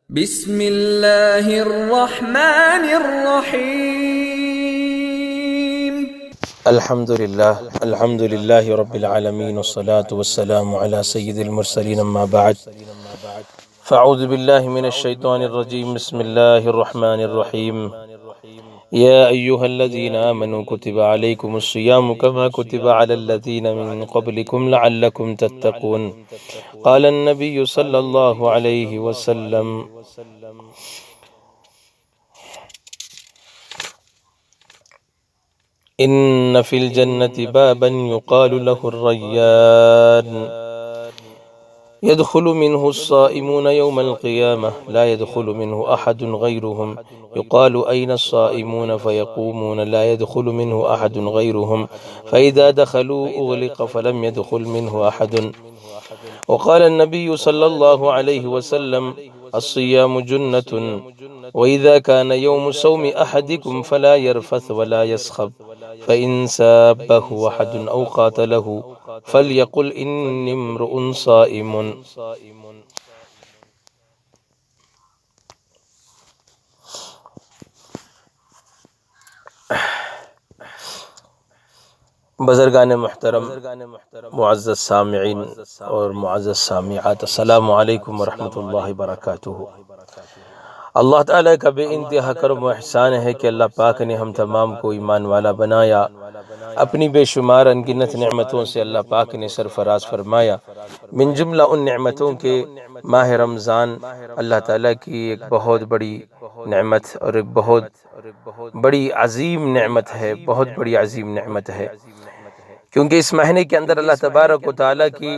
بسم اللہ الرحمن الرحیم۔ الحمد للہ رب العالمین والصلاة والسلام على سید المرسلین اما بعد فاعوذ باللہ من الشیطان الرجیم بسم اللہ الرحمن الرحیم یا ایہا الذین آمنوا کتب علیکم الصیام کما کتب علی الذین من قبلکم لعلکم تتقون قال النبی صلی اللہ علیہ وسلم ان فی الجنة بابا يقال له الریان يدخل منه الصائمون يوم القيامة لا يدخل منه أحد غيرهم يقال أين الصائمون فيقومون لا يدخل منه أحد غيرهم فإذا دخلوا أغلق فلم يدخل منه أحد وقال النبي صلى الله عليه وسلم الصيام جنة وإذا كان يوم صوم أحدكم فلا يرفث ولا يسخب فإن سابه أحد أو قاتله فليقل إني امرؤ صائم۔ بزرگان محترم، معزز سامعین اور معزز سامعات، السلام علیکم ورحمۃ اللہ وبرکاتہ۔ اللہ تعالیٰ کا بے انتہا کرم و احسان ہے کہ اللہ پاک نے ہم تمام کو ایمان والا بنایا، اپنی بے شمار انگنت نعمتوں سے اللہ پاک نے سرفراز فرمایا۔ من جملہ ان نعمتوں کے ماہ رمضان اللہ تعالیٰ کی ایک بہت بڑی نعمت اور ایک بہت بڑی عظیم نعمت ہے، بہت بڑی عظیم نعمت ہے، کیونکہ اس مہینے کے اندر اللہ تبارک و تعالیٰ کی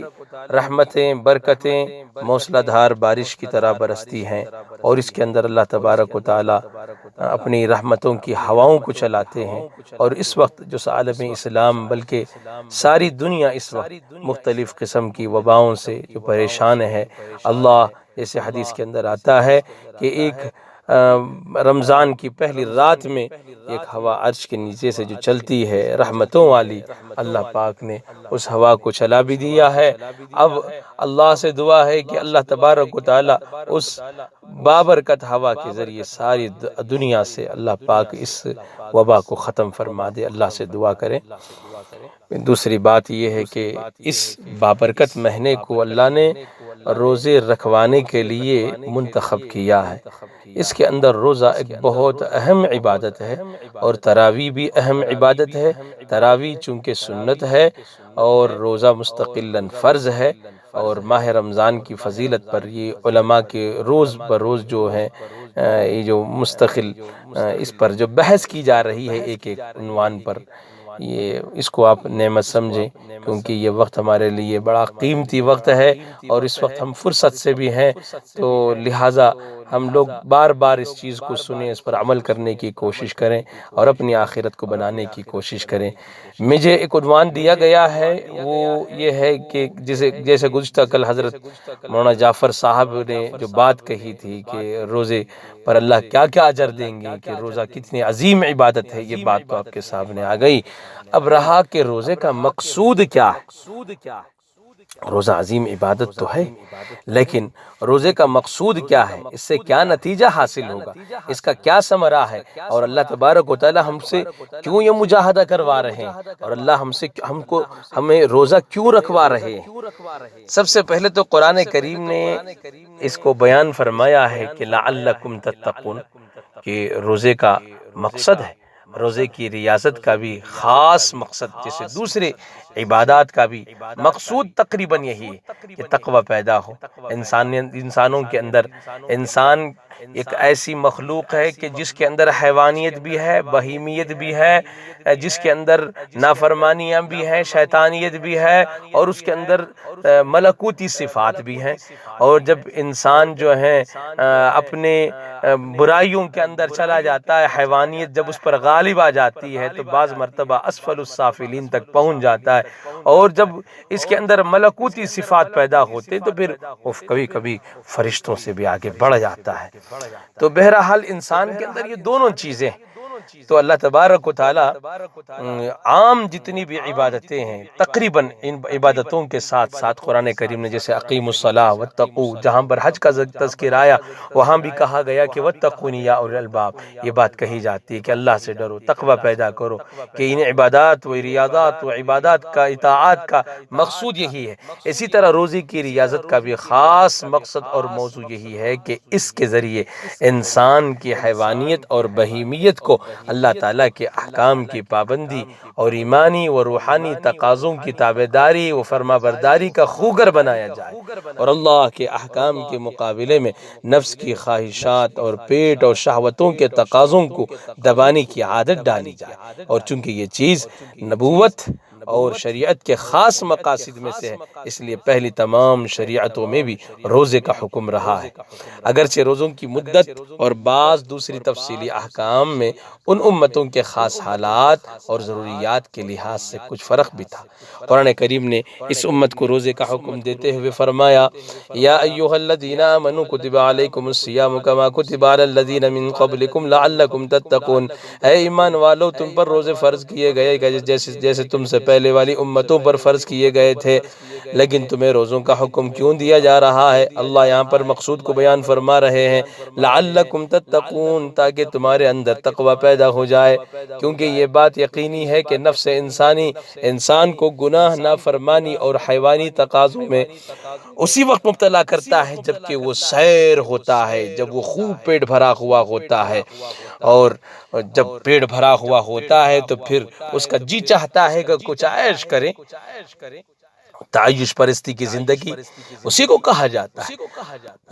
رحمتیں، برکتیں موسلا دھار بارش کی طرح برستی ہیں، اور اس کے اندر اللہ تبارک و تعالیٰ اپنی رحمتوں کی ہواؤں کو چلاتے ہیں، اور اس وقت جو عالم اسلام بلکہ ساری دنیا اس وقت مختلف قسم کی وباؤں سے جو پریشان ہے، اللہ جیسے حدیث کے اندر آتا ہے کہ ایک رمضان کی پہلی رات میں ایک ہوا عرش کے نیچے سے جو چلتی ہے رحمتوں والی، اللہ پاک نے اس ہوا کو چلا بھی دیا ہے۔ اب اللہ سے دعا ہے کہ اللہ تبارک و تعالی اس بابرکت ہوا کے ذریعے ساری دنیا سے اللہ پاک اس وبا کو ختم فرما دے، اللہ سے دعا کریں۔ دوسری بات یہ ہے کہ اس بابرکت مہینے کو اللہ نے روزے رکھوانے کے لیے منتخب کیا ہے۔ اس کے اندر روزہ ایک بہت اہم عبادت ہے، اور تراویح بھی اہم عبادت ہے۔ تراویح چونکہ سنت ہے اور روزہ مستقلاً فرض ہے، اور ماہ رمضان کی فضیلت پر یہ علماء کے روز بروز جو ہیں یہ جو مستقل اس پر جو بحث کی جا رہی ہے ایک ایک عنوان پر، یہ اس کو آپ نعمت سمجھیں، کیونکہ یہ وقت ہمارے لیے بڑا قیمتی وقت ہے، اور اس وقت ہم فرصت سے بھی ہیں، تو لہٰذا ہم لوگ بار بار اس چیز کو سنیں، اس پر عمل کرنے کی کوشش کریں اور اپنی آخرت کو بنانے کی کوشش کریں۔ مجھے ایک عنوان دیا گیا ہے، وہ یہ ہے کہ جیسے گزشتہ کل حضرت مولانا جعفر صاحب نے جو بات کہی تھی کہ روزے پر اللہ کیا کیا اجر دیں گے، کہ روزہ کتنی عظیم عبادت ہے، یہ بات تو آپ کے سامنے آ گئی۔ اب رہا کہ روزے کا مقصود کیا ہے۔ روزہ عظیم عبادت تو ہے، لیکن روزے کا مقصود کیا ہے، اس سے کیا نتیجہ حاصل ہوگا، اس کا کیا ثمرہ ہے، اور اللہ تبارک و تعالی ہم سے کیوں یہ مجاہدہ کروا رہے ہیں، اور اللہ ہمیں روزہ کیوں رکھوا رہے ہیں۔ سب سے پہلے تو قرآن کریم نے اس کو بیان فرمایا ہے کہ لعلکم تتقون، کہ روزے کا مقصد ہے، روزے کی ریاضت کا بھی خاص مقصد، جیسے دوسرے عبادات کا بھی مقصود تقریباً یہی ہے کہ تقوی پیدا ہو انسانوں کے اندر۔ انسان ایک ایسی مخلوق ہے کہ جس کے اندر حیوانیت بھی ہے، بہیمیت بھی ہے، جس کے اندر نافرمانیاں بھی ہیں، شیطانیت بھی ہے، اور اس کے اندر ملکوتی صفات بھی ہیں۔ اور جب انسان جو ہے اپنے برائیوں کے اندر چلا جاتا ہے، حیوانیت جب اس پر غالب آ جاتی ہے تو بعض مرتبہ اسفل السافلین تک پہنچ جاتا ہے، اور جب اس کے اندر ملکوتی صفات پیدا ہوتے تو پھر وہ کبھی کبھی فرشتوں سے بھی آگے بڑھ جاتا ہے۔ تو بہرحال انسان کے اندر یہ دونوں چیزیں، تو اللہ تبارک و تعالی عام جتنی بھی عبادتیں ہیں تقریباً ان عبادتوں کے ساتھ ساتھ قرآن کریم نے جیسے اقیم الصلاۃ واتقوا، جہاں پر حج کا تذکر آیا وہاں بھی کہا گیا کہ واتقونی یا اولی الالباب، یہ بات کہی جاتی ہے کہ اللہ سے ڈرو، تقوی پیدا کرو، کہ ان عبادات و ریاضات و عبادات کا اطاعت کا مقصود یہی ہے۔ اسی طرح روزے کی ریاضت کا بھی خاص مقصد اور موضوع یہی ہے کہ اس کے ذریعے انسان کی حیوانیت اور بہیمیت کو اللہ تعالیٰ کے احکام کی پابندی اور ایمانی و روحانی تقاضوں کی تابعداری و فرما برداری کا خوگر بنایا جائے، اور اللہ کے احکام کے مقابلے میں نفس کی خواہشات اور پیٹ اور شہوتوں کے تقاضوں کو دبانے کی عادت ڈالی جائے۔ اور چونکہ یہ چیز نبوت اور شریعت کے خاص مقاصد میں سے ہے، اس لیے پہلی تمام شریعتوں میں بھی روزے کا حکم رہا ہے، اگرچہ روزوں کی مدت اور بعض دوسری تفصیلی احکام میں ان امتوں کے خاص حالات اور ضروریات کے لحاظ سے کچھ فرق بھی تھا۔ قرآن کریم نے اس امت کو روزے کا حکم دیتے ہوئے فرمایا، یا ایھا الذین آمنوا کتب علیکم الصیام کما کتب علی الذین من قبلکم لعلکم تتقون، اے ایمان والو تم پر روزے فرض کیے گئے جیسے تم سے پہلے والی امتوں پر فرض کیے گئے تھے، لیکن تمہیں روزوں کا حکم کیوں دیا جا رہا ہے؟ اللہ یہاں پر مقصود کو بیان فرما رہے ہیں، لعلکم تتقون، تاکہ تمہارے اندر تقوی پیدا ہو جائے، کیونکہ یہ بات یقینی ہے کہ نفس انسان کو گناہ، نافرمانی اور حیوانی تقاضوں میں اسی وقت مبتلا کرتا ہے جبکہ وہ سیر ہوتا ہے، جب وہ خوب پیٹ بھرا ہوا ہوتا ہے، اور جب پیٹ بھرا ہوا ہوتا ہے تو پھر اس کا جی چاہتا ہے کہ کچھ عیش کرے، تعیش پرستی کی زندگی اسی کو کہا جاتا ہے۔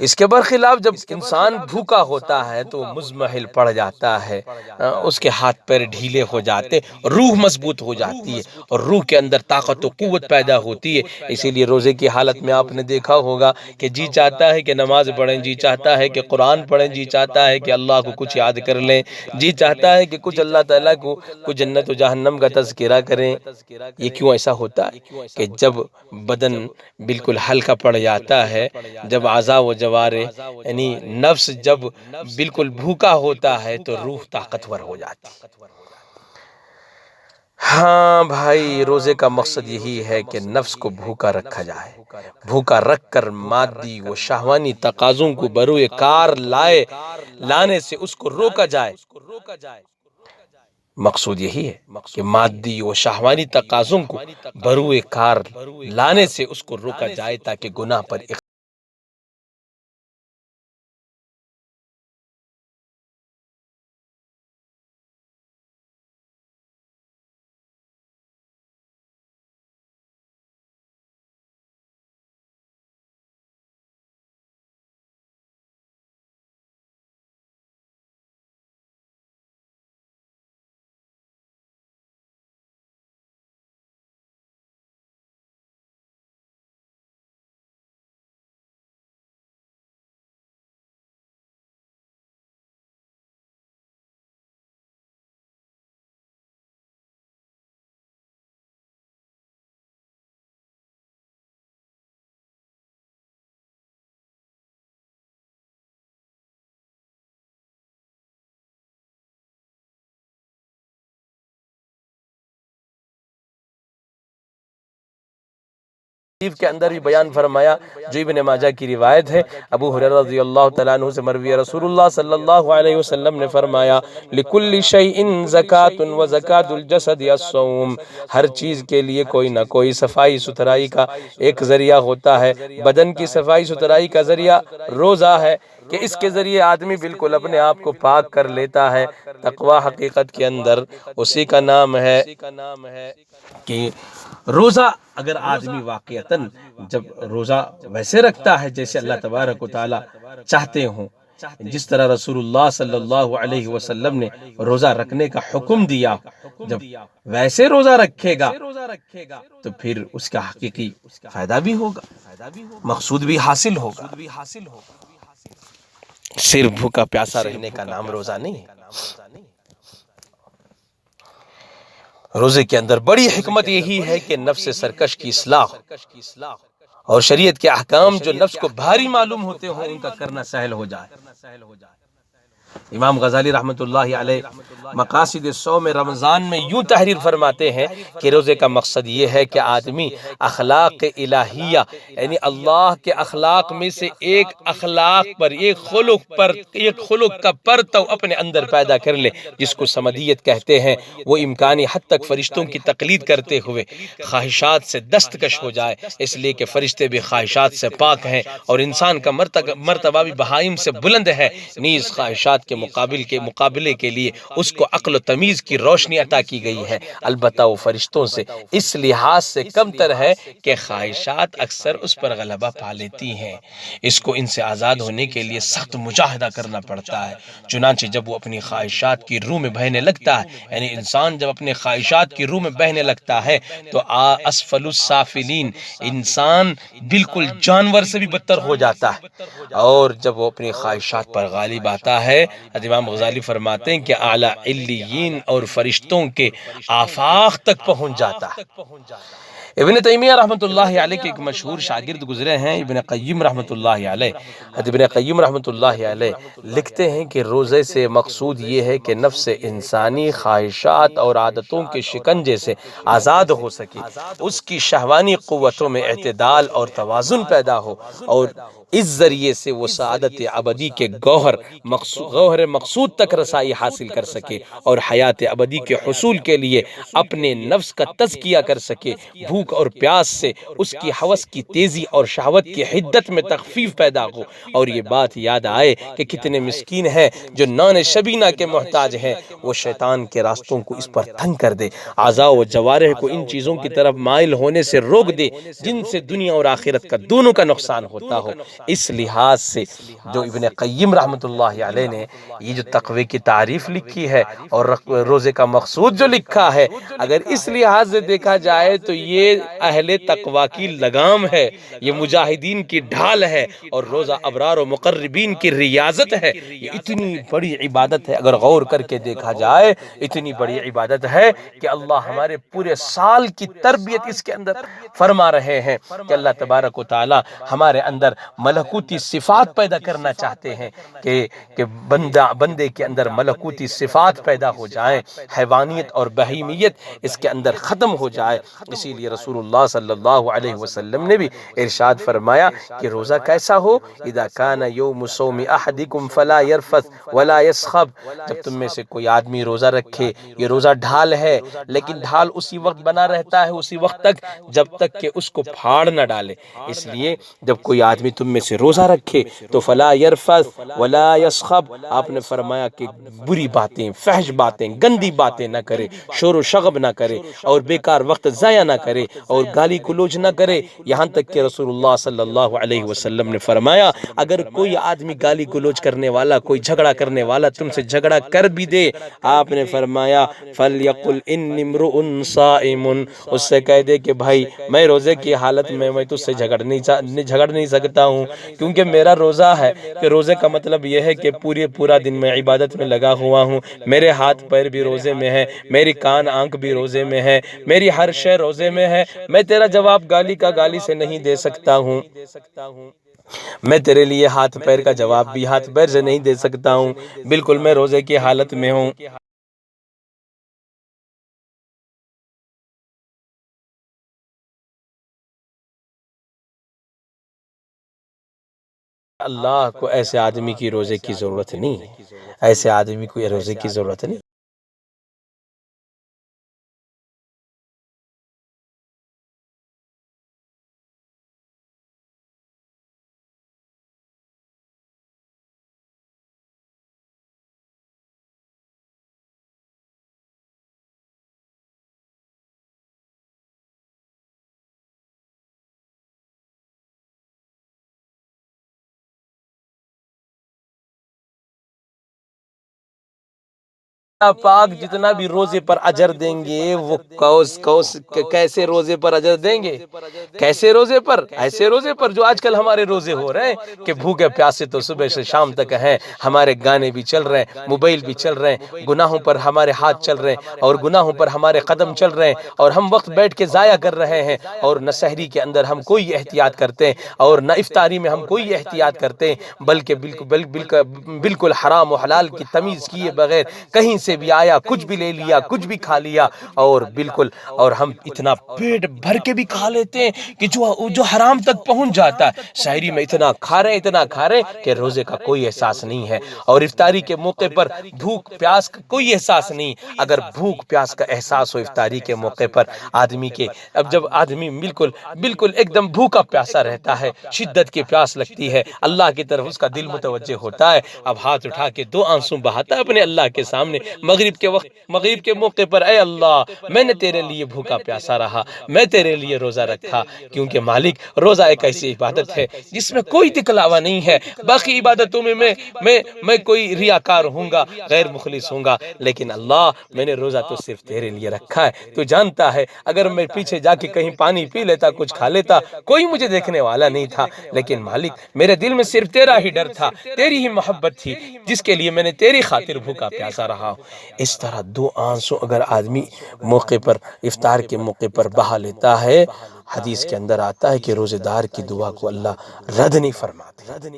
اس کے برخلاف جب انسان بھوکا ہوتا ہے تو مزمحل پڑ جاتا ہے، اس کے ہاتھ پیر ڈھیلے ہو جاتے، روح مضبوط ہو جاتی ہے اور روح کے اندر طاقت و قوت پیدا ہوتی ہے۔ اسی لیے روزے کی حالت میں آپ نے دیکھا ہوگا کہ جی چاہتا ہے کہ نماز پڑھیں، جی چاہتا ہے کہ قرآن پڑھیں، جی چاہتا ہے کہ اللہ کو کچھ یاد کر لیں، جی چاہتا ہے کہ کچھ اللہ تعالیٰ کو کچھ جنت و جہنم کا تذکرہ کریں۔ یہ کیوں ایسا ہوتا ہے کہ جب بدن بالکل ہلکا پڑ جاتا ہے، جب اعضاء و جوارح یعنی نفس جب بالکل بھوکا ہوتا ہے تو روح طاقتور ہو جاتی ہے۔ ہاں بھائی، روزے کا مقصد یہی ہے کہ نفس کو بھوکا رکھا جائے، بھوکا رکھ کر مادی و شہوانی تقاضوں کو بروئے کار لانے سے اس کو روکا جائے۔ مقصود یہی ہے کہ مادی و شہوانی تقاضوں کو بروئے کار لانے سے اس کو روکا جائے تاکہ گناہ پر کے اندر بھی بیان فرمایا، جو ابن ماجہ کی روایت ہے، ابو ہریرہ رضی اللہ تعالیٰ عنہ سے مروی ہے، رسول اللہ صلی اللہ علیہ وسلم نے فرمایا، لِكُلِّ شَيْءٍ زَكَاةٌ وَزَكَاةُ الْجَسَدِ الصَّوْمُ، ہر چیز کے لیے کوئی نہ کوئی صفائی ستھرائی کا ایک ذریعہ ہوتا ہے۔ بدن کی صفائی ستھرائی کا ذریعہ روزہ ہے کہ اس کے ذریعے آدمی بالکل اپنے آپ کو پاک کر لیتا ہے۔ تقوی حقیقت کے اندر اسی کا نام ہے کہ روزہ اگر آدمی واقعتاً جب روزہ ویسے رکھتا ہے جیسے اللہ تبارک و تعالیٰ چاہتے ہوں، جس طرح رسول اللہ صلی اللہ علیہ وسلم نے روزہ رکھنے کا حکم دیا، جب ویسے روزہ رکھے گا تو پھر اس کا حقیقی فائدہ بھی ہوگا، مقصود بھی حاصل ہوگا۔ صرف بھوکا پیاسا رہنے کا نام روزہ نہیں ہے۔ روزے کے اندر بڑی حکمت یہی ہے کہ نفس سرکش کی اصلاح اور شریعت کے احکام جو نفس کو بھاری معلوم ہوتے ہوں ان کا کرنا سہل ہو جائے۔ امام غزالی رحمۃ اللہ علیہ مقاصد الصوم رمضان میں یوں تحریر فرماتے ہیں کہ روزے کا مقصد یہ ہے کہ آدمی اخلاق الہیہ یعنی اللہ کے اخلاق میں سے ایک اخلاق پر ایک خلق کا پرتو اپنے اندر پیدا کر لے، جس کو سمدیت کہتے ہیں۔ وہ امکانی حد تک فرشتوں کی تقلید کرتے ہوئے خواہشات سے دستکش ہو جائے، اس لیے کہ فرشتے بھی خواہشات سے پاک ہیں اور انسان کا مرتبہ بھی بہائم سے بلند ہے۔ نیز خواہشات کے مقابلے کے لیے اس کو عقل و تمیز کی روشنی عطا کی گئی ہے، البتہ وہ فرشتوں سے اس لحاظ سے کم تر ہے کہ خواہشات اکثر اس پر غلبہ پا لیتی ہیں، اس کو ان سے آزاد ہونے کے لیے سخت مجاہدہ کرنا پڑتا ہے۔ چنانچہ جب وہ اپنی خواہشات کی روح میں بہنے لگتا ہے، یعنی انسان جب اپنے خواہشات کی روح میں بہنے لگتا ہے تو اسفل السافلین، انسان بالکل جانور سے بھی بدتر ہو جاتا ہے، اور جب وہ اپنی خواہشات پر غالب آتا ہے، امام غزالی فرماتے ہیں کہ اعلی علیین اور فرشتوں کے آفاق تک پہنچ جاتا ہے۔ ابن تیمیہ رحمۃ اللہ علیہ کے ایک مشہور شاگرد گزرے ہیں ابن قیم رحمۃ اللہ علیہ۔ ابن قیم رحمۃ اللہ علیہ لکھتے ہیں کہ روزے سے مقصود یہ ہے کہ نفس انسانی خواہشات اور عادتوں کے شکنجے سے آزاد ہو سکے، اس کی شہوانی قوتوں میں اعتدال اور توازن پیدا ہو، اور اس ذریعے سے وہ سعادت ابدی کے گوہر مقصود تک رسائی حاصل کر سکے اور حیات ابدی کے حصول کے لیے اپنے نفس کا تزکیہ کر سکے۔ بھوک اور پیاس سے اس کی ہوس کی تیزی اور شہوت کی حدت میں تخفیف پیدا ہو، اور یہ بات یاد آئے کہ کتنے مسکین ہیں جو نان شبینہ کے محتاج ہیں، وہ شیطان کے راستوں کو اس پر تنگ کر دے، اعضاء و جوارح کو ان چیزوں کی طرف مائل ہونے سے روک دے جن سے دنیا اور آخرت کا دونوں کا نقصان ہوتا ہو۔ اس لحاظ سے جو ابن قیم رحمۃ اللہ علیہ نے یہ جو تقوی کی تعریف لکھی ہے اور روزے کا مقصود جو لکھا ہے، اگر اس لحاظ سے دیکھا جائے تو یہ اہل تقوی کی لگام ہے، یہ مجاہدین کی ڈھال ہے، اور روزہ ابرار و مقربین کی ریاضت ہے۔ یہ اتنی بڑی عبادت ہے، اگر غور کر کے دیکھا جائے اتنی بڑی عبادت ہے کہ اللہ ہمارے پورے سال کی تربیت اس کے اندر فرما رہے ہیں کہ اللہ تبارک و تعالی ہمارے اندر ملکوتی صفات پیدا کرنا چاہتے ہیں کہ بندے کے اندر ملکوتی صفات پیدا ہو جائیں، حیوانیت اور بہیمیت اس کے اندر ختم ہو جائے۔ اسی لیے رسول اللہ صلی اللہ علیہ وسلم نے بھی ارشاد فرمایا کہ روزہ کیسا ہو، اذا کان یوم صوم احدکم فلا یرفث ولا یسخب، جب تم میں سے کوئی آدمی روزہ رکھے، یہ روزہ ڈھال ہے لیکن ڈھال اسی وقت بنا رہتا ہے، اسی وقت تک جب تک کہ اس کو پھاڑ نہ ڈالے، اس لیے جب کوئی آدمی تم میں سے روزہ رکھے تو فلا یرفث ولا یسخب، آپ نے فرمایا کہ بری باتیں، فحش باتیں، گندی باتیں نہ کرے، شور و شغب نہ کرے، اور بیکار وقت ضائع نہ کرے، اور گالی گلوچ نہ کرے، یہاں تک کہ رسول اللہ صلی اللہ علیہ وسلم نے فرمایا اگر کوئی آدمی گالی گلوچ کرنے والا، کوئی جھگڑا کرنے والا تم سے جھگڑا کر بھی دے، آپ نے فرمایا فَلْيَقُلْ إِنِّي امْرُؤٌ صَائِمٌ، اس سے کہہ دے کہ بھائی میں روزے کی حالت میں تجھ سے جھگڑ نہیں سکتا ہوں، کیونکہ میرا روزہ ہے، کہ روزے کا مطلب یہ ہے کہ پورا دن میں عبادت میں لگا ہوا ہوں، میرے ہاتھ پیر بھی روزے میں ہے، میری کان آنکھ بھی روزے میں ہے، میری ہر شے روزے میں ہے، میں تیرا جواب گالی کا گالی سے نہیں دے سکتا ہوں، میں تیرے لیے ہاتھ پیر کا جواب بھی ہاتھ پیر سے نہیں دے سکتا ہوں، بالکل میں روزے کی حالت میں ہوں۔ اللہ کو ایسے آدمی کی روزے کی ضرورت نہیں ہے، ایسے آدمی کو یہ روزے کی ضرورت نہیں۔ پاک جتنا بھی روزے پر اجر دیں گے وہ کیسے روزے پر اجر دیں گے؟ کیسے روزے پر؟ ایسے روزے پر جو آج کل ہمارے روزے ہو رہے ہیں کہ بھوکے پیاسے تو صبح سے شام تک ہیں، ہمارے گانے بھی چل رہے ہیں، موبائل بھی چل رہے ہیں، گناہوں پر ہمارے ہاتھ چل رہے ہیں اور گناہوں پر ہمارے قدم چل رہے ہیں، اور ہم وقت بیٹھ کے ضائع کر رہے ہیں، اور نہ سحری کے اندر ہم کوئی احتیاط کرتے ہیں اور نہ افطاری میں ہم کوئی احتیاط کرتے ہیں، بلکہ بالکل حرام و حلال کی تمیز کیے بغیر کہیں سے بھی آیا کچھ بھی لے لیا، کچھ بھی کھا لیا، اور بالکل، اور ہم اتنا پیٹ بھر کے بھی کھا لیتے ہیں کہ جو حرام تک پہنچ جاتا ہے۔ سحری میں اتنا کھا رہے ہیں کہ روزے کا کوئی احساس نہیں ہے، اور افطاری کے موقع پر بھوک پیاس کا کوئی احساس نہیں۔ اگر بھوک پیاس کا احساس ہو افطاری کے موقع پر آدمی کے، اب جب آدمی بالکل ایک دم بھوکا پیاسا رہتا ہے، شدت کی پیاس لگتی ہے، اللہ کی طرف اس کا دل متوجہ ہوتا ہے، اب ہاتھ اٹھا کے 2 آنسو بہاتا ہے اپنے اللہ کے سامنے مغرب کے موقع پر، اے اللہ میں نے تیرے لیے بھوکا پیاسا رہا، میں تیرے لیے روزہ رکھا، کیونکہ مالک روزہ ایک ایسی عبادت ہے جس میں کوئی دکھلاوا نہیں ہے۔ باقی عبادتوں میں کوئی ریاکار ہوں گا، غیر مخلص ہوں گا، لیکن اللہ میں نے روزہ تو صرف تیرے لیے رکھا ہے۔ تو جانتا ہے اگر میں پیچھے جا کے کہیں پانی پی لیتا، کچھ کھا لیتا، کوئی مجھے دیکھنے والا نہیں تھا، لیکن مالک میرے دل میں صرف تیرا ہی ڈر تھا، تیری ہی محبت تھی، جس کے لیے میں نے تیری خاطر بھوکا پیاسا رہا۔ اس طرح 2 آنسو اگر آدمی موقع پر، افطار کے موقع پر بہا لیتا ہے، حدیث کے اندر آتا ہے کہ روزے دار کی دعا کو اللہ رد نہیں فرماتے،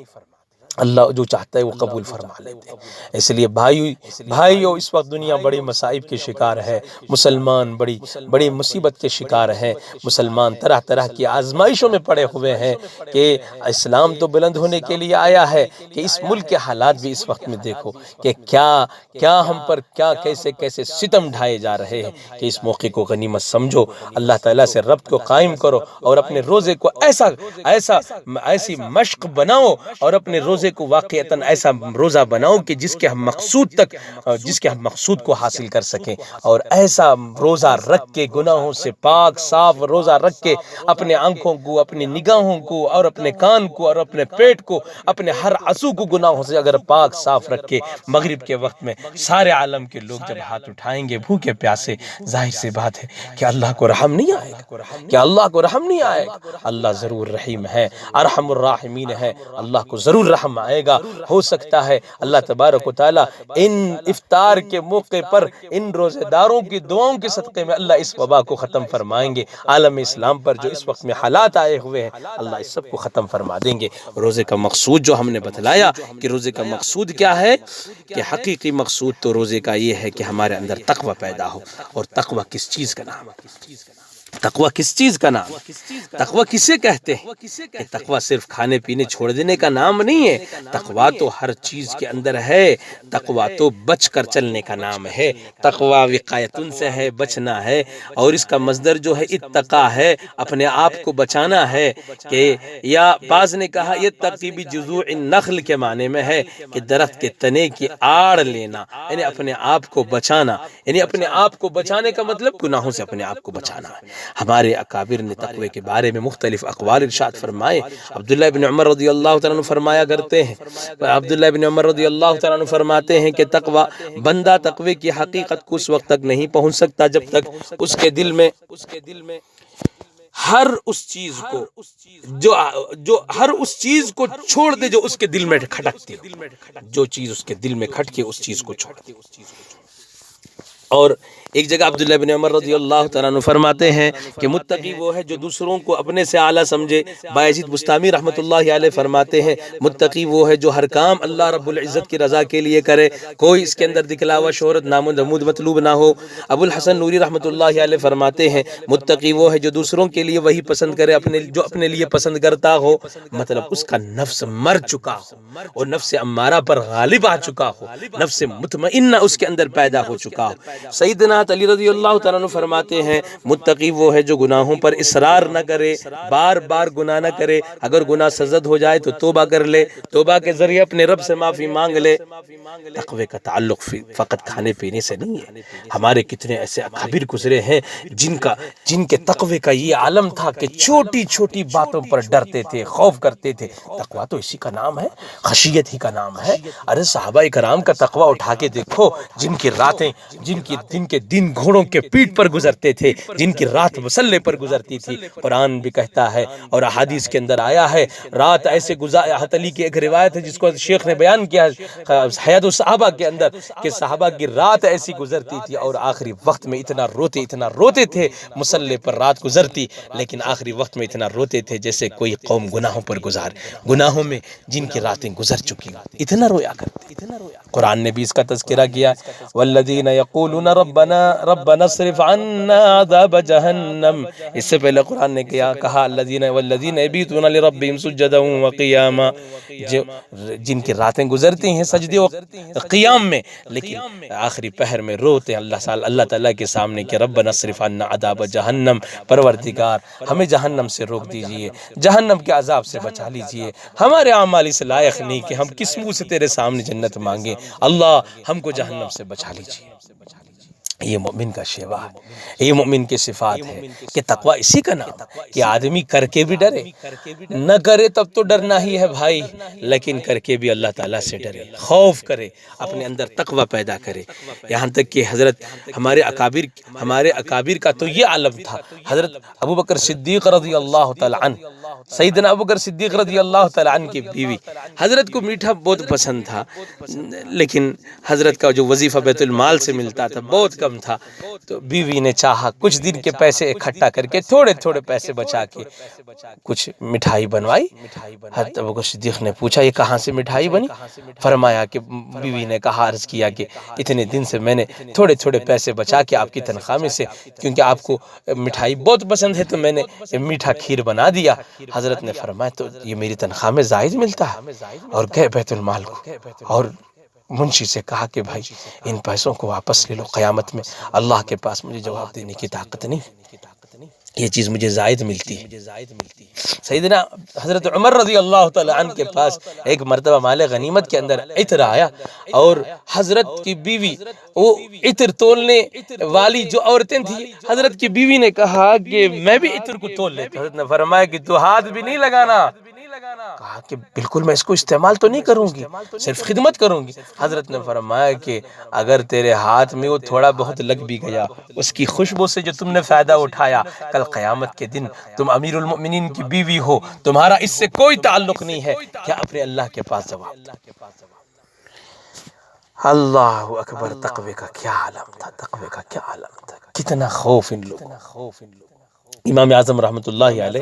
اللہ جو چاہتا ہے وہ قبول فرما لیتے ہیں۔ اس لیے بھائیو اس وقت دنیا بڑی مصائب کے شکار ہے، مسلمان بڑی مصیبت کے شکار ہیں، مسلمان طرح طرح کی آزمائشوں میں پڑے ہوئے ہیں کہ اسلام تو بلند ہونے کے لیے آیا ہے، کہ اس ملک کے حالات بھی اس وقت میں دیکھو کہ کیا ہم پر کیسے ستم ڈھائے جا رہے ہیں، کہ اس موقع کو غنیمت سمجھو، اللہ تعالیٰ سے ربط کو قائم کرو، اور اپنے روزے کو ایسی مشق بناؤ، اور اپنے روزے کو واقعتاً ایسا روزہ بناؤ کہ جس کے ہم مقصود کو حاصل کر سکیں، اور ایسا روزہ رکھ کے گناہوں سے پاک صاف روزہ رکھ کے اپنے آنکھوں کو، اپنی نگاہوں کو، اور اپنے کان کو، اور اپنے پیٹ کو، اپنے ہر عضو کو گناہوں سے اگر پاک صاف رکھ کے مغرب کے وقت میں سارے عالم کے لوگ جب ہاتھ اٹھائیں گے بھوکے پیاسے، ظاہر سی بات ہے کہ اللہ کو رحم نہیں آئے گا، اللہ ضرور رحیم ہے، ارحم الراحمین ہے، اللہ کو ضرور رحم آئے گا۔ ہو سکتا ہے اللہ تبارک و تعالیٰ ان افطار کے موقع پر ان روزے داروں کی دعاؤں کے صدقے میں اللہ اس وبا کو ختم فرمائیں گے، عالم اسلام پر جو اس وقت میں حالات آئے ہوئے ہیں اللہ اس سب کو ختم فرما دیں گے۔ روزے کا مقصود جو ہم نے بتلایا کہ روزے کا مقصود کیا ہے، کہ حقیقی مقصود تو روزے کا یہ ہے کہ ہمارے اندر تقوی پیدا ہو، اور تقوی کس چیز کا نام ہے؟ تقوی کس چیز کا نام؟ تقوی کسے کہتے ہیں؟ کہ تقوی صرف کھانے پینے چھوڑ دینے کا نام نہیں ہے، تقوی تو ہر چیز کے اندر ہے، تقوی تو بچ کر چلنے کا نام ہے، تقوی وقایتن سے ہے، بچنا ہے، اور اس کا مصدر جو ہے اتقا ہے، اپنے آپ کو بچانا ہے، کہ یا بعض نے کہا یہ تقیب جذوع النخل کے معنی میں ہے کہ درخت کے تنے کی آڑ لینا، یعنی اپنے آپ کو بچانا، یعنی اپنے آپ کو بچانے کا مطلب گناہوں سے اپنے آپ کو بچانا ہے۔ ہمارے اکابر نے تقوی کے بارے میں مختلف اقوال ارشاد فرمائے۔ عبداللہ بن عمر رضی اللہ تعالیٰ عنہ فرمایا کرتے ہیں، عبداللہ بن عمر رضی اللہ تعالیٰ عنہ فرماتے ہیں کہ بندہ تقوی کی حقیقت کو اس وقت تک نہیں پہنچ سکتا جب تک اس کے دل میں ہر اس چیز کو جو ہر اس چیز کو چھوڑ دے جو اس کے دل میں کھٹکتی ہو، جو چیز اس کے دل میں کھٹکے اس چیز کو چھوڑ دے۔ اور ایک جگہ عبداللہ بن عمر رضی اللہ تعالیٰ عنہ فرماتے ہیں کہ متقی وہ ہے جو دوسروں کو اپنے سے اعلیٰ سمجھے۔ بایزید بستامی رحمۃ اللہ علیہ فرماتے ہیں متقی وہ ہے جو ہر کام اللہ رب العزت کی رضا کے لیے کرے، کوئی اس کے اندر دکھلاوا شہرت نام و نمود مطلوب نہ ہو۔ ابو الحسن نوری رحمۃ اللہ علیہ فرماتے ہیں متقی وہ ہے جو دوسروں کے لیے وہی پسند کرے جو اپنے لیے پسند کرتا ہو، مطلب اس کا نفس مر چکا ہو اور نفس امارہ پر غالب آ چکا ہو، نفس مطمئنہ اس کے اندر پیدا ہو چکا ہو۔ سیدنا حضرت علی رضی اللہ تعالیٰ عنہ فرماتے ہیں متقی وہ ہے جو گناہوں پر اصرار نہ کرے، بار بار گناہ نہ کرے، اگر گناہ سرزد ہو جائے تو توبہ کر لے، توبہ کے ذریعے اپنے رب سے معافی مانگ لے۔ تقوی کا تعلق فقط کھانے پینے سے نہیں ہے۔ ہمارے کتنے ایسے اکابر گزرے ہیں جن کے تقوی کا یہ عالم تھا کہ چھوٹی چھوٹی باتوں پر ڈرتے تھے، خوف کرتے تھے۔ تقوی تو اسی کا نام ہے، خشیت ہی کا نام ہے۔ ارے صحابہ کرام کا تقوی اٹھا کے دیکھو، جن کی راتیں، جن کے دن گھوڑوں کے پیٹھ پر گزرتے تھے، جن کی رات مسلح پر گزرتی تھی۔ قرآن بھی کہتا ہے اور احادیث کے اندر آیا ہے، رات ایسے حضرت علی کی ایک روایت ہے جس کو شیخ نے بیان کیا حیات الصحابہ کے اندر، کہ صحابہ کی رات ایسی گزرتی تھی اور آخری وقت میں اتنا روتے تھے، مسلح پر رات گزرتی لیکن آخری وقت میں اتنا روتے تھے جیسے کوئی قوم گناہوں پر گناہوں میں جن کی راتیں گزر چکی، اتنا رویا کرتے۔ قرآن نے بھی اس کا تذکرہ کیا، والذین یقولون ربنا اصرف عنا عذاب جہنم۔ اس سے پہلے قرآن نے کہا والذین یبیتون لربہم سجدا وقیاما، جن کی راتیں گزرتی ہیں سجدے و قیام میں لیکن آخری پہر میں روتے ہیں اللہ تعالیٰ کے سامنے کہ ربنا اصرف عنا عذاب جہنم، پروردگار ہمیں جہنم سے روک دیجئے، جہنم کے عذاب سے بچا لیجئے۔ ہمارے اعمال اس لائق نہیں کہ ہم کس منہ سے تیرے سامنے جنت مانگیں، اللہ ہم کو جہنم سے بچا لیجئے۔ یہ مومن کا شیوا ہے، یہ مومن کی صفات ہے کہ تقوی اسی کا نام کہ آدمی کر کے بھی ڈرے، نہ کرے تب تو ڈرنا ہی ہے بھائی، لیکن کر کے بھی اللہ تعالیٰ سے ڈرے، خوف کرے، اپنے اندر تقوی پیدا کرے۔ یہاں تک کہ حضرت ہمارے اکابر کا تو یہ عالم تھا۔ حضرت ابوبکر صدیق رضی اللہ تعالیٰ عنہ، سیدنا ابوبکر صدیق رضی اللہ تعالیٰ عنہ کی بیوی، حضرت کو میٹھا بہت پسند تھا لیکن حضرت کا جو وظیفہ بیت المال سے ملتا تھا بہت کم تھا، تو بیوی نے چاہا کچھ دن کے پیسے اکٹھا کر کے تھوڑے پیسے بچا کے کچھ مٹھائی بنوائی۔ حضرت ابوبکر صدیق نے پوچھا یہ کہاں سے مٹھائی بنی؟ فرمایا کہ بیوی نے کہا، عرض کیا کہ اتنے دن سے میں نے تھوڑے پیسے بچا کے آپ کی تنخواہ میں سے، کیونکہ آپ کو مٹھائی بہت پسند ہے تو میں نے میٹھا کھیر بنا دیا۔ حضرت نے فرمایا تو یہ میری تنخواہ میں زائد ملتا ہے، اور گئے بیت المال کو اور منشی سے کہا کہ بھائی ان پیسوں کو واپس لے لو، قیامت میں اللہ کے پاس مجھے جواب دینے کی طاقت نہیں، یہ چیز مجھے زائد ملتی ہے۔ سیدنا حضرت عمر رضی اللہ تعالیٰ عنہ کے پاس ایک مرتبہ مال غنیمت کے اندر عطر آیا، اور حضرت کی بیوی، وہ عطر تولنے والی جو عورتیں تھیں، حضرت کی بیوی نے کہا کہ میں بھی عطر کو تول لیتا۔ حضرت نے فرمایا کہ تو ہاتھ بھی نہیں لگانا، کہا کہ بالکل میں اس کو استعمال تو نہیں کروں گی، صرف خدمت کروں گی۔ حضرت نے فرمایا کہ اگر تیرے ہاتھ میں وہ تھوڑا بہت لگ بھی گیا، اس کی خوشبو سے جو تم نے فائدہ اٹھایا، کل قیامت کے دن تم امیر المؤمنین کی بیوی ہو، تمہارا اس سے کوئی تعلق نہیں ہے، کیا اپنے اللہ کے پاس جواب دو۔ اللہ اکبر، تقوی کا کیا عالم تھا، تقوی کا کیا عالم تھا، کتنا خوف ان لوگوں۔ امام اعظم رحمۃ اللہ علیہ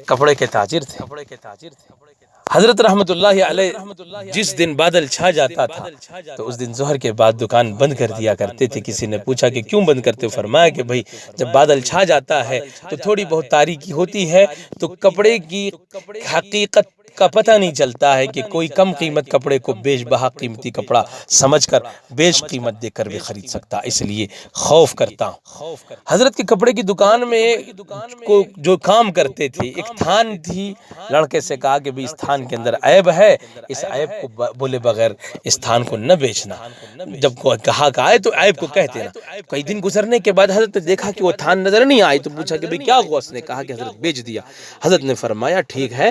کپڑے کے تاجر تھے۔ حضرت رحمۃ اللہ علیہ جس دن بادل چھا جاتا تھا تو اس دن ظہر کے بعد دکان بند کر دیا کرتے تھے۔ کسی نے پوچھا کہ کیوں بند کرتے ہو؟ فرمایا کہ بھائی جب بادل چھا جاتا ہے تو تھوڑی بہت تاریکی ہوتی ہے تو کپڑے کی حقیقت کا پتہ نہیں چلتا ہے کہ کوئی کم قیمت کپڑے کو بیش بہا قیمتی کپڑا سمجھ کر بیش قیمت دے کر بھی خرید سکتا، اس لیے خوف کرتا ہوں۔ حضرت کے کپڑے کی دکان میں کو جو کام کرتے تھے، ایک تھان تھی، لڑکے سے کہا کہ اس تھان کے اندر عیب ہے، اس عیب کو بولے بغیر اس تھان کو نہ بیچنا۔ جب کہا کہ آئے تو عیب کو کہتے نا۔ کئی دن گزرنے کے بعد حضرت نے دیکھا کہ وہ تھان نظر نہیں آئی تو پوچھا کہ بھئی کیا ہوا؟ اس نے کہا کہ حضرت بیچ دیا۔ حضرت نے فرمایا ٹھیک ہے،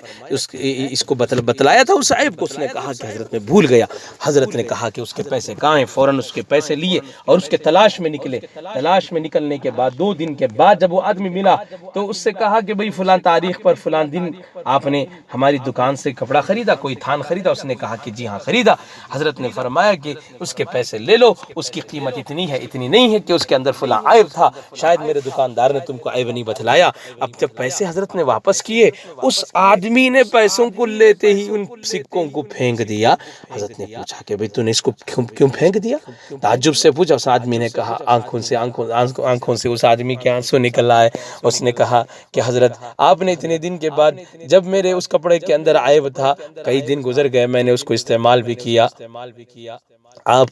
اس کو بتلایا تھا اس عیب کو، اس نے کہا کہ حضرت نے بھول گیا۔ حضرت نے کہا کہ اس کے پیسے کہاں ہیں؟ فوراً اس کے پیسے لیے اور اس کے تلاش میں نکلے۔ تلاش میں نکلنے کے بعد 2 دن کے بعد جب وہ آدمی ملا تو اس سے کہا کہ بھئی فلاں تاریخ پر فلاں دن آپ نے ہماری دکان سے کپڑا خریدا، کوئی تھان خریدا؟ اس نے کہا کہ جی ہاں خریدا۔ حضرت نے فرمایا کہ اس کے پیسے لے لو، اس کی قیمت اتنی ہے، اتنی نہیں ہے کہ اس کے اندر فلاں عیب تھا، شاید میرے دکاندار نے تم کو عیب نہیں بتلایا۔ اب جب پیسے حضرت نے واپس کیے، اس آدمی نے پیسوں کو لیتے ہی ان سکوں کو پھینک دیا۔ حضرت نے پوچھا کہ بھئی تو نے اس کو کیوں پھینک دیا؟ تعجب سے پوچھا۔ اس آدمی نے کہا، آنکھوں سے اس آدمی کے آنسو نکل آئے۔ اس نے کہا کہ حضرت آپ نے اتنے دن کے بعد، جب میرے اس کپڑے کے اندر عیب تھا، کئی دن گزر گئے، میں نے اس کو استعمال بھی کیا، آپ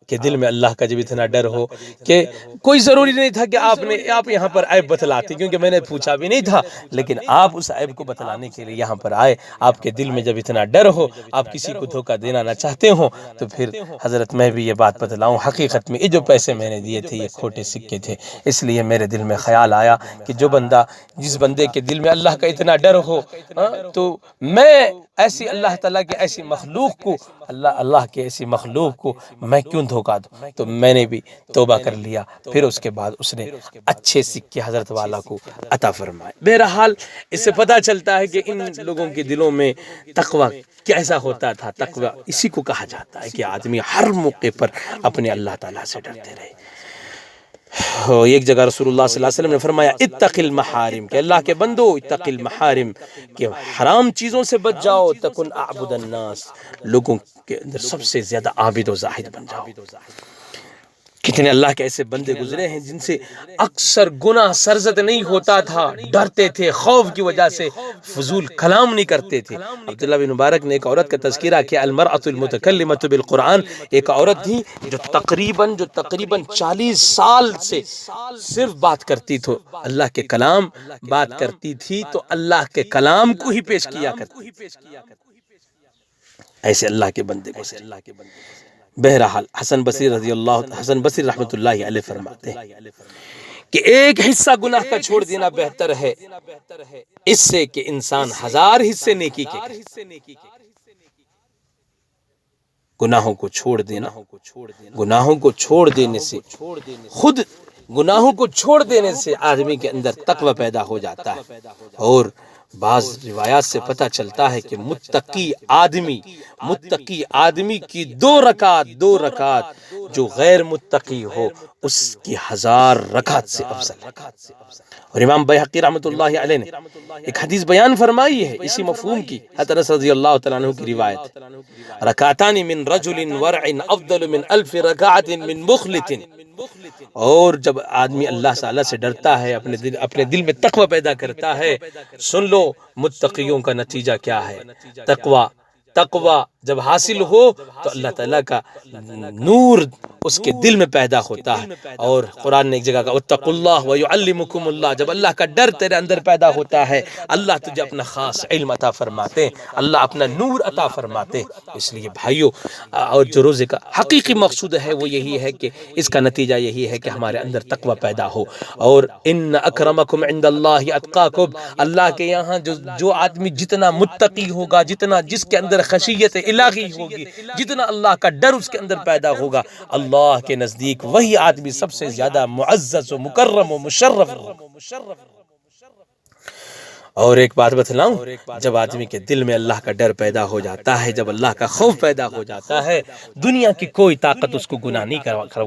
کہ دل میں اللہ کا جب اتنا ڈر ہو کہ کوئی ضروری نہیں تھا کہ آپ یہاں پر عیب بتلاتے، کیونکہ میں نے پوچھا بھی نہیں تھا، لیکن آپ اس عیب کو بتلانے کے لیے یہاں پر آئے۔ آپ کے دل میں جب اتنا ڈر ہو، آپ کسی کو دھوکہ دینا نہ چاہتے ہو، تو پھر حضرت میں بھی یہ بات بتلاؤں، حقیقت میں یہ جو پیسے میں نے دیے تھے یہ کھوٹے سکے تھے، اس لیے میرے دل میں خیال آیا کہ جس بندے کے دل میں اللہ کا اتنا ڈر ہو، تو میں ایسی اللہ تعالیٰ کی ایسی مخلوق کو، اللہ کے ایسی مخلوق کو میں کیوں دھوکہ دوں؟ تو میں نے بھی توبہ کر لیا۔ پھر اس کے بعد اس نے اچھے سکے حضرت والا کو عطا فرمائے۔ بہرحال اس سے پتہ چلتا ہے کہ ان لوگوں کے دلوں میں تقوی کیسا ہوتا تھا۔ تقوی اسی کو کہا جاتا ہے کہ آدمی ہر موقع پر اپنے اللہ تعالیٰ سے ڈرتے رہے۔ ایک جگہ رسول اللہ صلی اللہ علیہ وسلم نے فرمایا اتق المحارم، کہ اللہ کے بندو اتق المحارم، کہ حرام چیزوں سے بچ جاؤ، تکن اعبد الناس، لوگوں کے اندر سب سے زیادہ عابد و زاہد بن جاؤ۔ کتنے اللہ کے ایسے بندے گزرے ہیں جن سے اکثر گناہ سرزد نہیں ہوتا تھا، ڈرتے تھے، خوف کی وجہ سے فضول کلام نہیں کرتے تھے۔ عبداللہ بن مبارک نے ایک عورت کا تذکرہ کیا، المرأة المتکلمۃ بالقرآن، ایک عورت تھی جو تقریباً 40 سال سے صرف بات کرتی تھی، اللہ کے کلام بات کرتی تھی تو اللہ کے کلام کو ہی پیش کیا کرتی تھی۔ ایسے اللہ کے بندے کو سے اللہ کے بندے۔ بہرحال حسن بصری رحمۃ اللہ علیہ فرماتے ہیں کہ ایک حصہ گناہ کا چھوڑ دینا بہتر ہے اس سے کہ انسان 1000 حصے نیکی کے کرے۔ گناہوں کو چھوڑ دینا، گناہوں کو چھوڑ دینے سے، خود گناہوں کو چھوڑ دینے سے آدمی کے اندر تقوی پیدا ہو جاتا ہے۔ اور بعض روایات سے پتہ چلتا ہے کہ متقی آدمی کی 2 رکعت جو غیر متقی ہو اس کی 1000 رکعت سے افضل ہے۔ اور امام بیہقی رحمۃ اللہ علیہ نے ایک حدیث بیان فرمائی ہے اسی مفہوم کی، حضرت رضی اللہ تعالیٰ عنہ کی روایت، رکعتان من رجل ورع افضل من 1000 رکعت من مخلط۔ اور جب آدمی اللہ تعالیٰ سے ڈرتا ہے، اپنے دل میں تقوی پیدا کرتا ہے، سن لو متقیوں کا نتیجہ کیا ہے۔ تقوی جب حاصل ہو تو اللہ تعالیٰ کا نور اس کے دل میں پیدا ہوتا ہے۔ اور قرآن نے ایک جگہ کہا اتقوا اللہ ویعلمکم اللہ، جب اللہ کا ڈر تیرے اندر پیدا ہوتا ہے اللہ تجھے اپنا خاص علم عطا فرماتے ہیں، اللہ اپنا نور عطا فرماتے ہیں۔ اس لیے بھائیو، اور جو روزے کا حقیقی مقصود ہے وہ یہی ہے کہ اس کا نتیجہ یہی ہے کہ ہمارے اندر تقوی پیدا ہو۔ اور ان اکرمکم عند اللہ اتقاکم، اللہ کے یہاں جو آدمی جتنا متقی ہوگا، جس کے اندر خشیت الہی ہوگی، جتنا اللہ کا ڈر اس کے اندر پیدا ہوگا، اللہ کے نزدیک وہی آدمی سب سے زیادہ معزز و مکرم و مشرف ہوگا۔ اور ایک بات بتلاؤں، جب آدمی کے دل میں اللہ کا ڈر پیدا ہو جاتا ہے، جب اللہ کا خوف پیدا ہو جاتا ہے، دنیا کی کوئی طاقت اس کو گناہ نہیں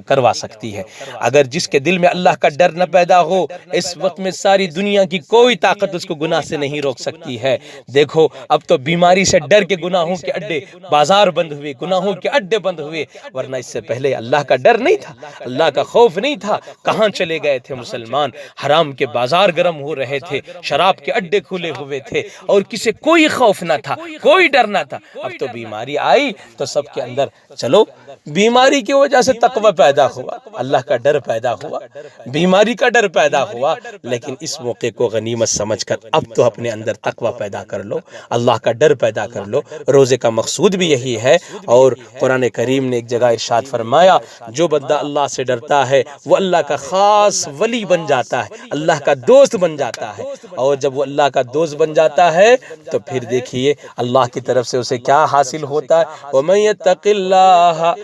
کروا سکتی ہے۔ اگر جس کے دل میں اللہ کا ڈر نہ پیدا ہو، اس وقت میں ساری دنیا کی کوئی طاقت اس کو گناہ سے نہیں روک سکتی ہے۔ دیکھو اب تو بیماری سے ڈر کے گناہوں کے اڈے بازار بند ہوئے، گناہوں کے اڈے بند ہوئے، ورنہ اس سے پہلے اللہ کا ڈر نہیں تھا، اللہ کا خوف نہیں تھا، کہاں چلے گئے تھے مسلمان؟ حرام کے بازار گرم ہو رہے تھے، شراب کے اڈے کھلے ہوئے تھے، اور کسی کوئی خوف نہ تھا، کوئی ڈر نہ تھا۔ اب تو بیماری آئی تو سب کے اندر چلو، بیماری کی وجہ سے تقوی پیدا ہوا، اللہ کا ڈر پیدا ہوا، بیماری کا ڈر پیدا ہوا، لیکن اس موقع کو غنیمت سمجھ کر اب تو اپنے اندر تقوی پیدا کر لو، اللہ کا ڈر پیدا کر لو۔ روزے کا مقصود بھی یہی ہے۔ اور قرآن کریم نے ایک جگہ ارشاد فرمایا، جو بندہ اللہ سے ڈرتا ہے وہ اللہ کا خاص ولی بن جاتا ہے، اللہ کا دوست بن جاتا ہے۔ اور جب وہ اللہ کا دوست بن جاتا ہے تو پھر دیکھیے اللہ کی طرف سے اسے کیا حاصل ہوتا ہے، وَمَن يَتَّقِ اللَّهَ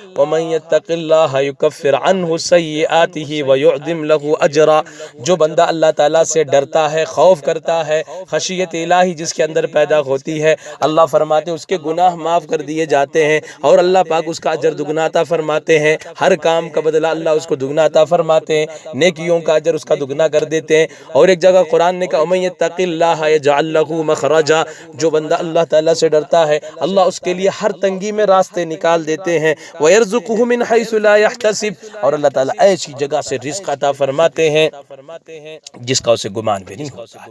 يُكَفِّرْ عَنْهُ سَيِّئَاتِهِ وَيُعْظِمْ لَهُ أَجْرًا۔ جو بندہ اللہ تعالیٰ سے ڈرتا ہے، خوف کرتا ہے، خشیت الہی جس کے اندر پیدا ہوتی ہے، اللہ فرماتے ہیں اس کے گناہ معاف کر دیے جاتے ہیں، اور اللہ پاک اس کا اجر دگنا عطا فرماتے ہیں۔ ہر کام کا بدلہ اللہ اس کو دگنا عطا فرماتے ہیں، نیکیوں کا اجر اس کا دگنا کر دیتے ہیں۔ اور ایک جگہ قرآن نے کہا وَمَن يَتَّقِ اللَّهَ يَجْعَل لَّهُ مَخْرَجًا، جو بندہ اللہ تعالیٰ سے ڈرتا ہے اللہ اس کے لیے ہر تنگی میں راستے نکال دیتے ہیں، وَيَرْزُقُهُ مِنْ حَيْثُ لَا يَحْتَسِبُ، اور اللہ تعالیٰ ایسی جگہ سے رزق عطا فرماتے ہیں جس کا اسے گمان بھی نہیں ہوتا ہے۔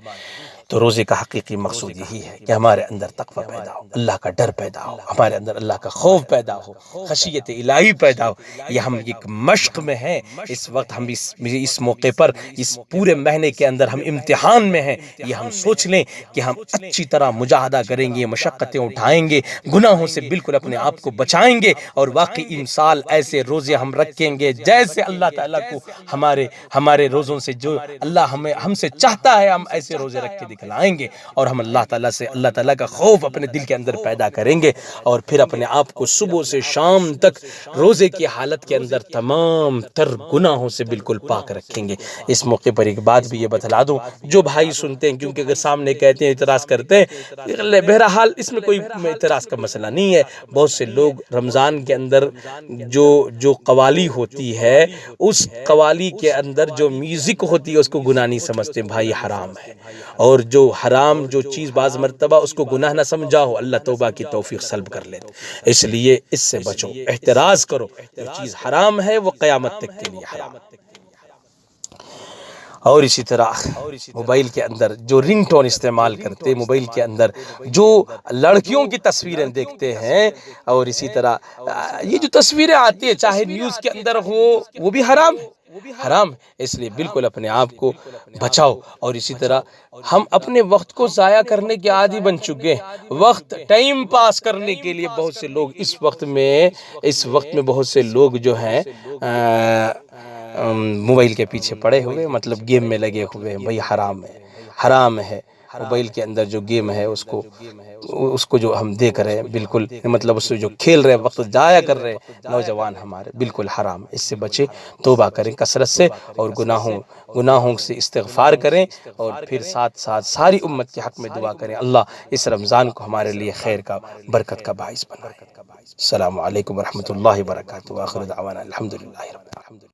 تو روزے کا حقیقی مقصود یہی ہے کہ ہمارے اندر تقوی پیدا ہو، اللہ کا ڈر پیدا ہو، ہمارے اندر اللہ کا خوف پیدا ہو، خشیت الہی پیدا ہو۔ یہ ہم ایک مشق میں ہیں اس وقت، ہم اس موقع پر، اس پورے مہینے کے اندر ہم امتحان میں ہیں۔ یہ ہم سوچ لیں کہ ہم اچھی طرح مجاہدہ کریں گے، مشقتیں اٹھائیں گے، گناہوں سے بالکل اپنے آپ کو بچائیں گے، اور واقعی امسال ایسے روزے ہم رکھیں گے جیسے اللہ تعالیٰ کو ہمارے روزوں سے جو اللہ ہم سے چاہتا ہے، ہم ایسے روزے رکھ کے دکھلائیں گے، اور ہم اللہ تعالیٰ کا خوف اپنے دل کے اندر پیدا کریں گے، اور پھر اپنے آپ کو صبح سے شام تک روزے کی حالت کے اندر تمام تر گناہوں سے بالکل پاک رکھیں گے۔ اس موقع پر ایک بات بھی یہ بتلا دوں، جو بھائی سنتے ہیں، کیونکہ اگر سامنے کہتے ہیں اعتراض کرتے ہیں، بہرحال اس میں کوئی اعتراض کا مسئلہ نہیں ہے۔ بہت سے لوگ رمضان کے اندر جو قوالی ہوتی ہے، اس قوالی کے اندر جو میوزک ہوتی ہے اس کو گناہ نہیں سمجھتے، بھائی حرام ہے، اور جو حرام جو چیز بعض مرتبہ اس کو گناہ نہ سمجھا ہو، اللہ توبہ کی توفیق سلب کر لیتے، اس لیے اس سے بچو، احتراز کرو، جو چیز حرام ہے وہ قیامت تک کے لیے حرام۔ اور اسی طرح موبائل کے اندر جو رنگ ٹون استعمال کرتے، موبائل کے اندر جو لڑکیوں کی تصویریں دیکھتے ہیں، اور اسی طرح یہ جو تصویریں آتی ہیں چاہے نیوز کے اندر ہو، وہ بھی حرام ہے، حرام ہے۔ اس لیے بالکل اپنے آپ کو بچاؤ، اور اسی طرح ہم اپنے وقت کو ضائع کرنے کے عادی بن چکے ہیں، وقت ٹائم پاس کرنے کے لیے بہت سے لوگ اس وقت میں بہت سے لوگ جو ہیں موبائل کے پیچھے پڑے ہوئے، مطلب گیم میں لگے ہوئے ہیں۔ بھئی حرام ہے موبائل کے اندر جو گیم ہے اس کو جو ہم دیکھ رہے ہیں، بالکل مطلب اس سے جو کھیل رہے ہیں، وقت ضائع کر رہے ہیں نوجوان ہمارے، بالکل حرام ہے۔ اس سے بچیں، توبہ کریں کثرت سے، اور گناہوں سے استغفار کریں، اور پھر ساتھ ساتھ ساری امت کے حق میں دعا کریں، اللہ اس رمضان کو ہمارے لیے خیر کا، برکت کا باعث بنائے۔ السلام علیکم ورحمۃ اللہ وبرکاتہ، آخر دعوانا الحمدللہ رب العالمین۔